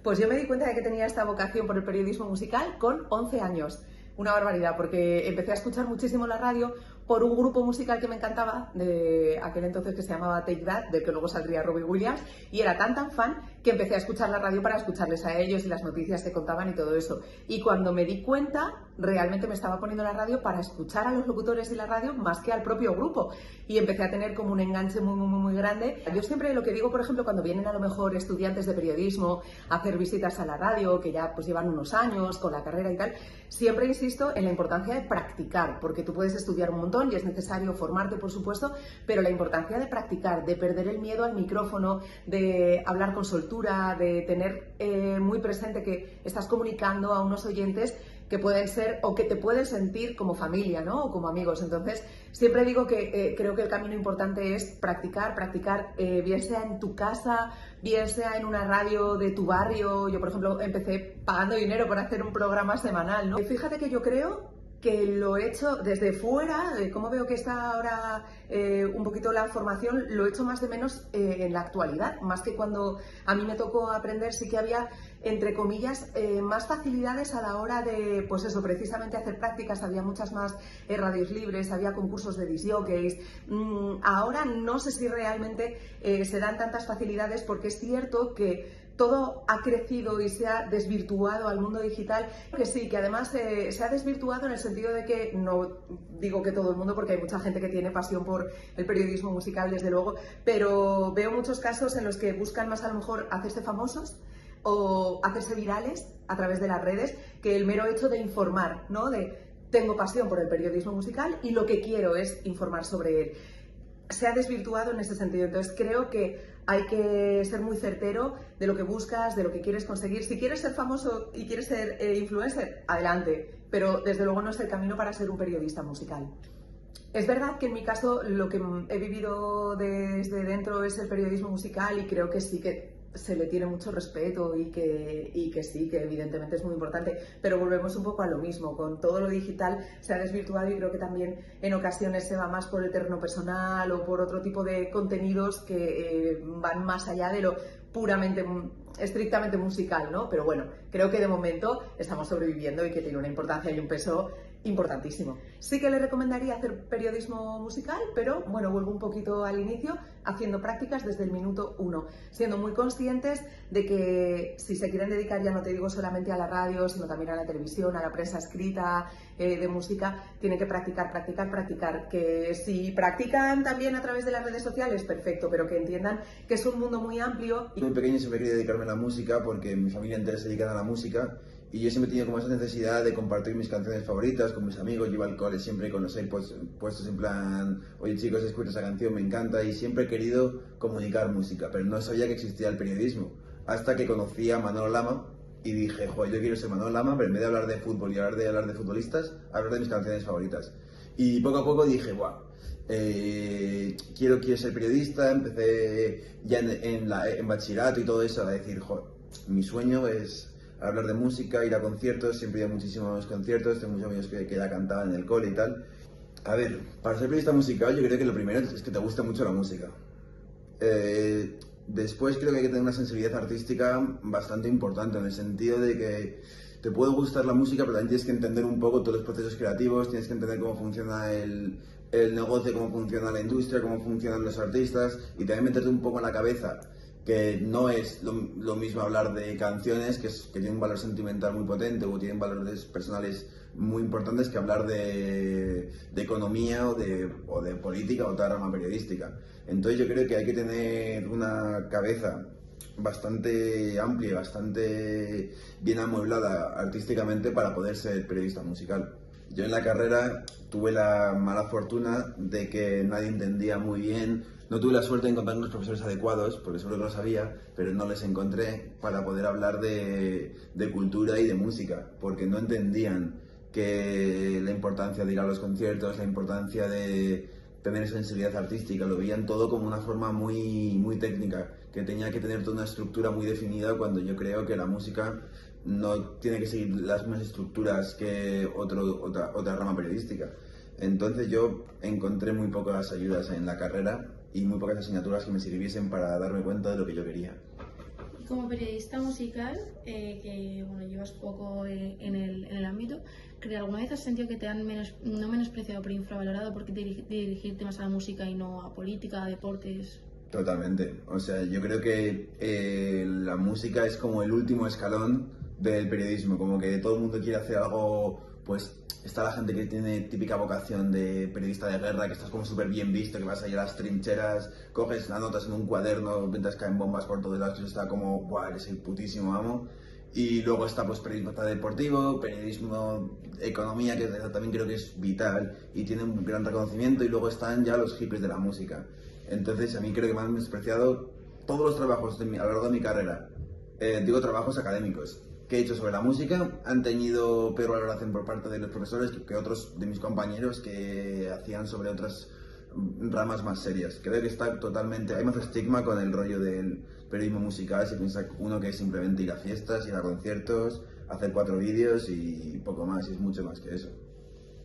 Pues yo me di cuenta de que tenía esta vocación por el periodismo musical con 11 años. Una barbaridad, porque empecé a escuchar muchísimo la radio por un grupo musical que me encantaba de aquel entonces que se llamaba Take That, del que luego saldría Robbie Williams, y era tan fan que empecé a escuchar la radio para escucharles a ellos y las noticias que contaban y todo eso. Y cuando me di cuenta, realmente me estaba poniendo la radio para escuchar a los locutores y la radio más que al propio grupo. Y empecé a tener como un enganche muy grande. Yo siempre lo que digo, por ejemplo, cuando vienen a lo mejor estudiantes de periodismo a hacer visitas a la radio, que ya pues llevan unos años con la carrera y tal, siempre insisto en la importancia de practicar, porque tú puedes estudiar un montón y es necesario formarte, por supuesto, pero la importancia de practicar, de perder el miedo al micrófono, de hablar con soltura, de tener muy presente que estás comunicando a unos oyentes que pueden ser o que te pueden sentir como familia, ¿no? O como amigos. Entonces, siempre digo que creo que el camino importante es practicar, bien sea en tu casa, bien sea en una radio de tu barrio. Yo, por ejemplo, empecé pagando dinero por hacer un programa semanal, ¿no? Fíjate que yo creo que lo he hecho desde fuera, de cómo veo que está ahora un poquito la formación, lo he hecho más de menos en la actualidad, más que cuando a mí me tocó aprender. Sí que había, entre comillas, más facilidades a la hora de, pues eso, precisamente hacer prácticas, había muchas más radios libres, había concursos de disc jockeys. Ahora no sé si realmente se dan tantas facilidades, porque es cierto que todo ha crecido y se ha desvirtuado al mundo digital, que sí, que además se ha desvirtuado en el sentido de que, no digo que todo el mundo, porque hay mucha gente que tiene pasión por el periodismo musical, desde luego, pero veo muchos casos en los que buscan más a lo mejor hacerse famosos o hacerse virales a través de las redes, que el mero hecho de informar, ¿no? De tengo pasión por el periodismo musical y lo que quiero es informar sobre él. Se ha desvirtuado en ese sentido. Entonces creo que hay que ser muy certero de lo que buscas, de lo que quieres conseguir. Si quieres ser famoso y quieres ser influencer, adelante, pero desde luego no es el camino para ser un periodista musical. Es verdad que en mi caso lo que he vivido desde dentro es el periodismo musical, y creo que sí que se le tiene mucho respeto y que sí, que evidentemente es muy importante, pero volvemos un poco a lo mismo. Con todo lo digital se ha desvirtuado, y creo que también en ocasiones se va más por el terreno personal o por otro tipo de contenidos que van más allá de lo puramente, estrictamente musical, ¿no? Pero bueno, creo que de momento estamos sobreviviendo y que tiene una importancia y un peso importantísimo. Sí que le recomendaría hacer periodismo musical, pero bueno, vuelvo un poquito al inicio, haciendo prácticas desde el minuto 1, siendo muy conscientes de que si se quieren dedicar, ya no te digo solamente a la radio, sino también a la televisión, a la prensa escrita de música, tienen que practicar, que si practican también a través de las redes sociales, perfecto, pero que entiendan que es un mundo muy amplio. Muy pequeño siempre quería dedicarme a la música porque mi familia entera se dedica a la música, y yo siempre he tenido como esa necesidad de compartir mis canciones favoritas con mis amigos. Yo iba al cole siempre con los AirPods puestos en plan, oye chicos, escucha esa canción, me encanta, y siempre he querido comunicar música, pero no sabía que existía el periodismo, hasta que conocí a Manolo Lama y dije, joder, yo quiero ser Manolo Lama, pero en vez de hablar de fútbol y hablar de futbolistas, hablar de mis canciones favoritas. Y poco a poco dije, guau, quiero ser periodista. Empecé ya en bachillerato y todo eso a decir, joder, mi sueño es hablar de música, ir a conciertos. Siempre he ido a muchísimos conciertos, tengo muchos amigos que ya cantaban en el cole y tal. A ver, para ser periodista musical yo creo que lo primero es que te guste mucho la música. Después creo que hay que tener una sensibilidad artística bastante importante, en el sentido de que te puede gustar la música, pero también tienes que entender un poco todos los procesos creativos, tienes que entender cómo funciona el negocio, cómo funciona la industria, cómo funcionan los artistas, y también meterte un poco en la cabeza que no es lo mismo hablar de canciones que tienen un valor sentimental muy potente o tienen valores personales muy importantes, que hablar de economía o de política o otra rama periodística. Entonces yo creo que hay que tener una cabeza bastante amplia, bastante bien amueblada artísticamente para poder ser periodista musical. Yo en la carrera tuve la mala fortuna de que nadie entendía muy bien. No tuve la suerte de encontrar unos profesores adecuados, porque seguro que lo sabía, pero no les encontré para poder hablar de cultura y de música, porque no entendían que la importancia de ir a los conciertos, la importancia de tener sensibilidad artística, lo veían todo como una forma muy técnica, que tenía que tener toda una estructura muy definida, cuando yo creo que la música no tiene que seguir las mismas estructuras que otra rama periodística. Entonces yo encontré muy pocas ayudas en la carrera y muy pocas asignaturas que me sirviesen para darme cuenta de lo que yo quería. como periodista musical, que bueno, llevas poco en el ámbito, ¿alguna vez has sentido que te han no menospreciado pero infravalorado por dirigirte más a la música y no a política, a deportes? Totalmente. O sea, yo creo que la música es como el último escalón del periodismo, como que todo el mundo quiere hacer algo, pues está la gente que tiene típica vocación de periodista de guerra, que estás como súper bien visto, que vas a ir a las trincheras, coges las notas en un cuaderno, mientras caen bombas por todos lados, y está como, guau, eres el putísimo amo. Y luego está pues periodismo deportivo, periodismo economía, que también creo que es vital y tiene un gran reconocimiento, y luego están ya los hippies de la música. Entonces a mí creo que me han despreciado todos los trabajos a lo largo de mi carrera, digo trabajos académicos, que he hecho sobre la música, han tenido peor valoración por parte de los profesores que otros de mis compañeros que hacían sobre otras ramas más serias. Creo que está totalmente, hay más estigma con el rollo del periodismo musical, se piensa uno que es simplemente ir a fiestas, ir a conciertos, hacer 4 vídeos y poco más, y es mucho más que eso.